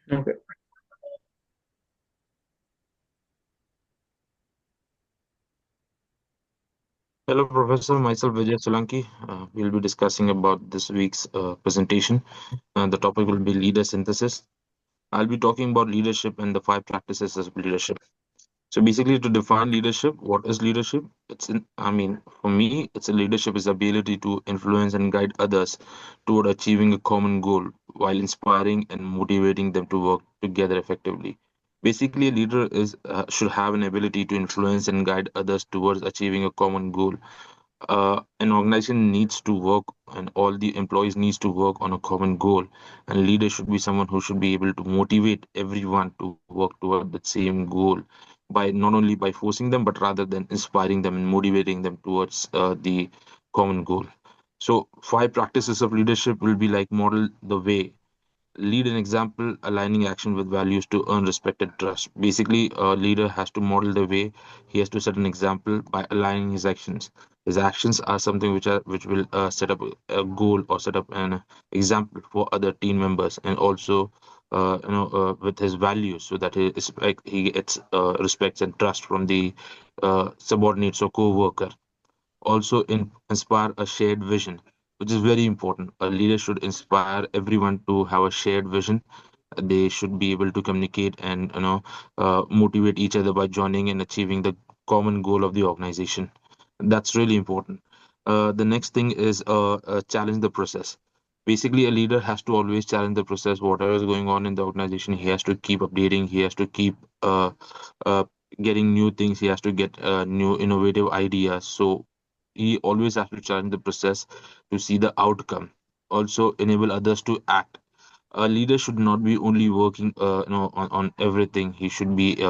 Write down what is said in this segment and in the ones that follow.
Okay. Hello, Professor. Myself, Vijay Solanki. We'll be discussing about this week's presentation. The topic will be leader synthesis. I'll be talking about leadership and the five practices of leadership. So basically, to define leadership, what is leadership? For me, it's a leadership is the ability to influence and guide others toward achieving a common goal while inspiring and motivating them to work together effectively. Basically, a leader is should have an ability to influence and guide others towards achieving a common goal. An organization needs to work and all the employees needs to work on a common goal, and leader should be someone who should be able to motivate everyone to work toward that same goal by not only by forcing them but rather than inspiring them and motivating them towards the common goal. So five practices of leadership will be like model the way, lead an example, aligning action with values to earn respect and trust. Basically, a leader has to model the way. He has to set an example by aligning his actions. His actions are something which will set up a goal or set up an example for other team members, and also with his values, so that he gets respects and trust from the subordinates or co-worker. Also inspire a shared vision, which is very important. A leader should inspire everyone to have a shared vision. They should be able to communicate and motivate each other by joining and achieving the common goal of the organization. That's really important. The next thing is challenge the process. Basically, a leader has to always challenge the process. Whatever is going on in the organization, he has to keep updating. He has to keep uh, getting new things. He has to get new innovative ideas. So he always has to challenge the process to see the outcome. Also, enable others to act. A leader should not be only working on everything. He should be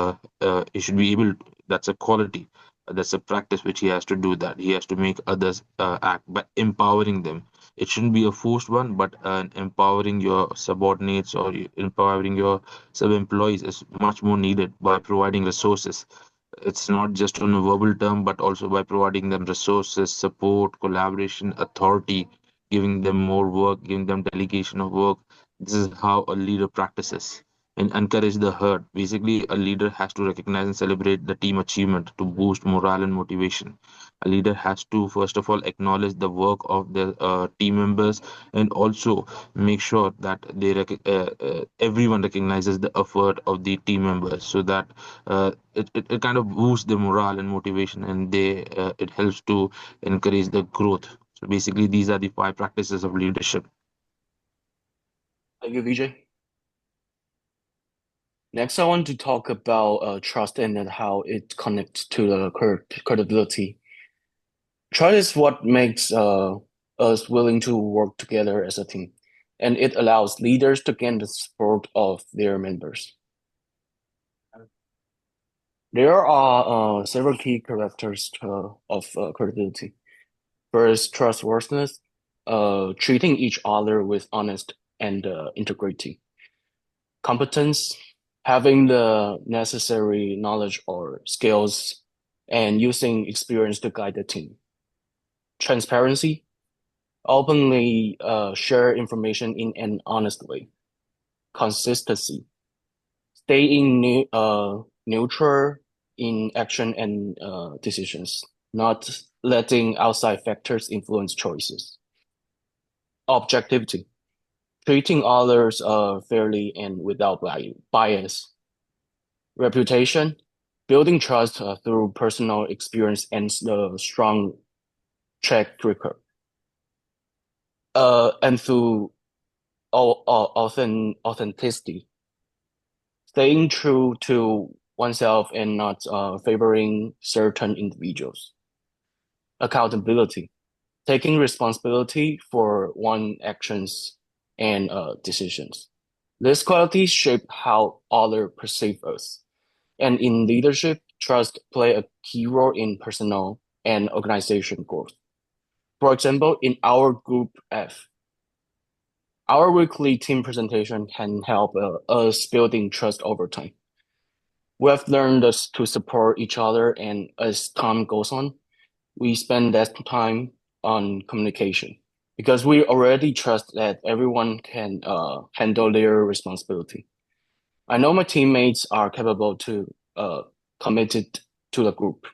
able, that's a quality, that's a practice which he has to do, that he has to make others act by empowering them. It shouldn't be a forced one, but empowering your subordinates or empowering your sub employees is much more needed by providing resources. It's not just on a verbal term, but also by providing them resources, support, collaboration, authority, giving them more work, giving them delegation of work. This is how a leader practices and encourage the herd. Basically, a leader has to recognize and celebrate the team achievement to boost morale and motivation. A leader has to, first of all, acknowledge the work of the team members, and also make sure that everyone recognizes the effort of the team members, so that it kind of boosts the morale and motivation, and it helps to encourage the growth. So basically, these are the five practices of leadership. Thank you, VJ. Next, I want to talk about trust and then how it connects to the credibility. Trust is what makes us willing to work together as a team, and it allows leaders to gain the support of their members. There are several key characters of credibility. First, trustworthiness, treating each other with honest and integrity. Competence, having the necessary knowledge or skills and using experience to guide the team. Transparency, openly share information in an honest way. Consistency, staying neutral in action and decisions, not letting outside factors influence choices. Objectivity, treating others fairly and without bias. Reputation, building trust through personal experience and strong track record. And through authenticity, staying true to oneself and not favoring certain individuals. Accountability, taking responsibility for one actions and decisions. These qualities shape how others perceive us. And in leadership, trust play a key role in personal and organization growth. For example, in our Group F, our weekly team presentation can help us building trust over time. We have learned us to support each other, and as time goes on, we spend less time on communication because we already trust that everyone can handle their responsibility. I know my teammates are capable to committed to the group,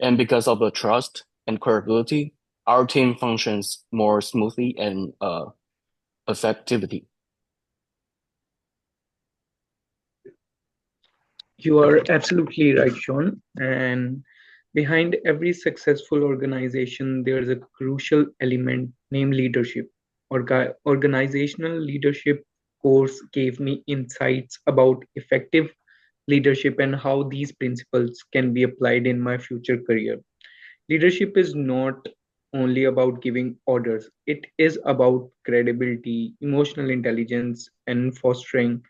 and because of the trust and credibility, our team functions more smoothly and effectively. You are absolutely right, Sean. And behind every successful organization, there's a crucial element named leadership. Organizational leadership course gave me insights about effective leadership and how these principles can be applied in my future career. Leadership is not only about giving orders, it is about credibility, emotional intelligence, and fostering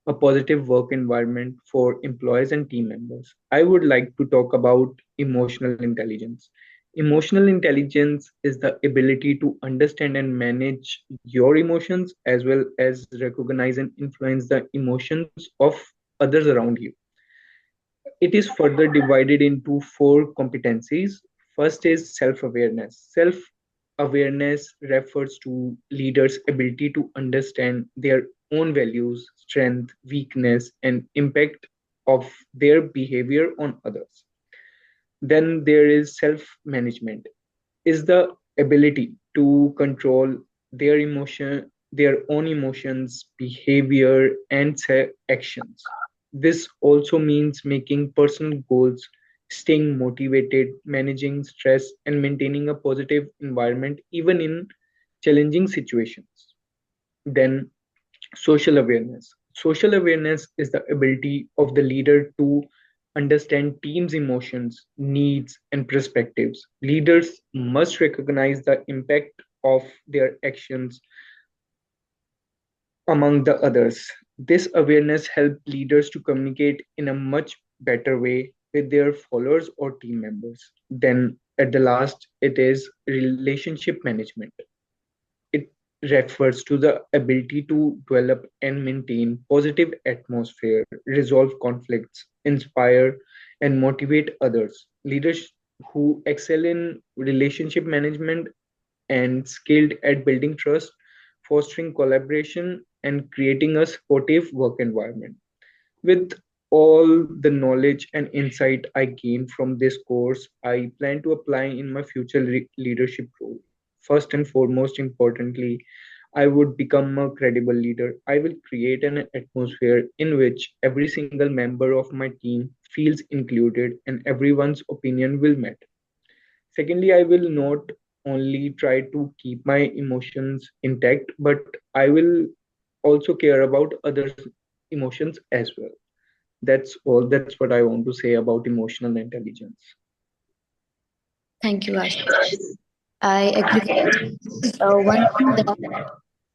a positive work environment for employees and team members. I would like to talk about emotional intelligence. Emotional intelligence is the ability to understand and manage your emotions as well as recognize and influence the emotions of others around you. It is further divided into four competencies. First is self awareness. Self awareness refers to leaders' ability to understand their own values, strength, weakness, and impact of their behavior on others. Then there is self management, is the ability to control their own emotions, behavior, and actions. This also means making personal goals, staying motivated, managing stress, and maintaining a positive environment even in challenging situations. Then social awareness. Social awareness is the ability of the leader to understand team's emotions, needs, and perspectives. Leaders must recognize the impact of their actions among the others. This awareness helps leaders to communicate in a much better way with their followers or team members. Then, at the last, it is relationship management. It refers to the ability to develop and maintain positive atmosphere, resolve conflicts, inspire and motivate others. Leaders who excel in relationship management and skilled at building trust, fostering collaboration, and creating a supportive work environment. With all the knowledge and insight I gained from this course, I plan to apply in my future leadership role. First and foremost, importantly, I would become a credible leader. I will create an atmosphere in which every single member of my team feels included and everyone's opinion will matter. Secondly, I will not only try to keep my emotions intact, but I will also care about others' emotions as well. That's all. That's what I want to say about emotional intelligence. Thank you, Ashish. I agree with this. One thing that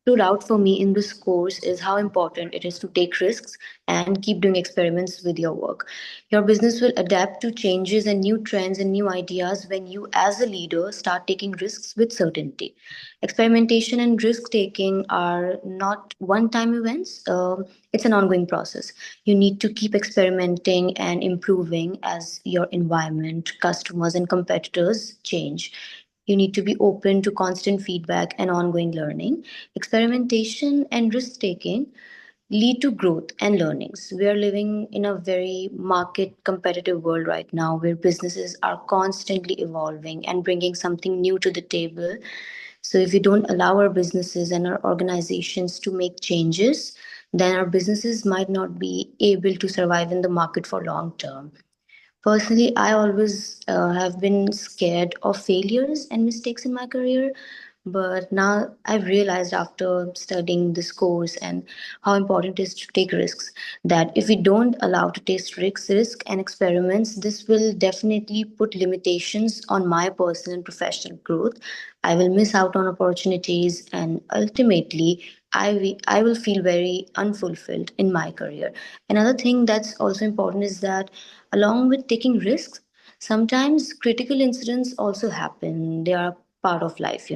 stood out for me in this course is how important it is to take risks and keep doing experiments with your work. Your business will adapt to changes and new trends and new ideas when you, as a leader, start taking risks with certainty. Experimentation and risk taking are not one time events, it's an ongoing process. You need to keep experimenting and improving as your environment, customers, and competitors change. You need to be open to constant feedback and ongoing learning. Experimentation and risk taking lead to growth and learnings. We are living in a very market competitive world right now where businesses are constantly evolving and bringing something new to the table. So, if we don't allow our businesses and our organizations to make changes, then our businesses might not be able to survive in the market for long term. Personally, I always have been scared of failures and mistakes in my career. But now I've realized after studying this course and how important it is to take risks that if we don't allow to take risk and experiments, this will definitely put limitations on my personal and professional growth. I will miss out on opportunities and ultimately I will feel very unfulfilled in my career. Another thing that's also important is that along with taking risks, sometimes critical incidents also happen. They are part of life,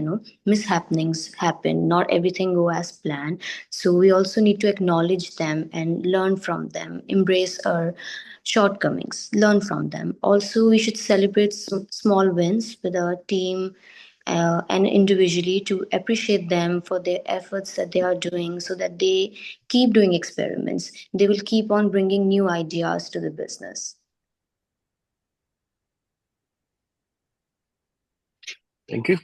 mishappenings happen, not everything go as planned. So we also need to acknowledge them and learn from them, embrace our shortcomings, learn from them. Also, we should celebrate some small wins with our team, and individually, to appreciate them for their efforts that they are doing, so that they keep doing experiments. They will keep on bringing new ideas to the business. Thank you.